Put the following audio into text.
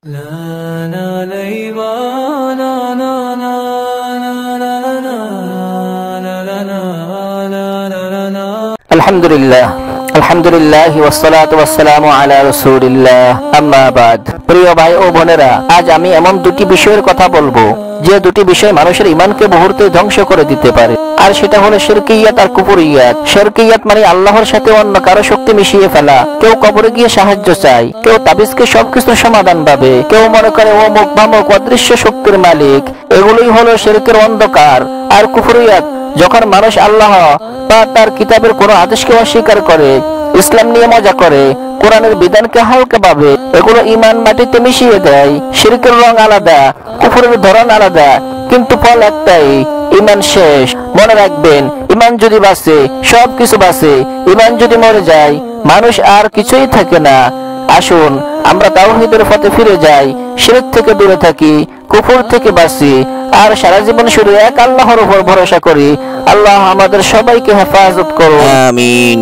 আলহামদুলিল্লাহ আলহামদুলিল্লাহ ওয়াসসালাতু ওয়াসসালামু আলা রাসূলিল্লাহ আম্মা বাদ। প্রিয় ভাই ও বোনেরা, আজ আমি এমন দুটি বিষয়ের কথা বলবো যে দুটি বিষয় মানুষের ঈমানকে মুহূর্তে ধ্বংস করে দিতে পারে। আর সেটা হলো শিরকিয়াত আর কুফরিয়াত। শিরকিয়াত মানে আল্লাহর সাথে অন্য কারো শক্তি মিশিয়ে ফেলা। কেউ কবরে গিয়ে সাহায্য চায়, কেউ তাবিজকে সবকিছুর সমাধান ভাবে, কেউ মনে করে ও মুখ ভামক অদৃশ্য শক্তির মালিক। এগুলোই হলো শিরকের অন্ধকার। আর কুফরিয়াত যখন মানুষ আল্লাহ বা তার কিতাবের কোন আদেশকে অস্বীকার করে, ইসলাম নিয়ে মজা করে, কোরআনের বিধানকে হালকা ভাবে, এগুলো ঈমান মাটিতে মিশিয়ে দেয়। শিরকের রং আলাদা, কুফরের ধরন আলাদা, কিন্তু ফল একটাই, ঈমান শেষ। মনে রাখবেন, ঈমান যদি বাঁচে সবকিছু বাঁচে, ঈমান যদি মরে যায় মানুষ আর কিছুই থাকে না। আসুন আমরা তাওহীদের পথে ফিরে যাই, শিরক থেকে দূরে থাকি, কুফর থেকে বাঁচি, আর সারা জীবন শুধু এক আল্লাহর উপর ভরসা করি। আল্লাহ আমাদের সবাইকে হেফাজত করুন, আমিন।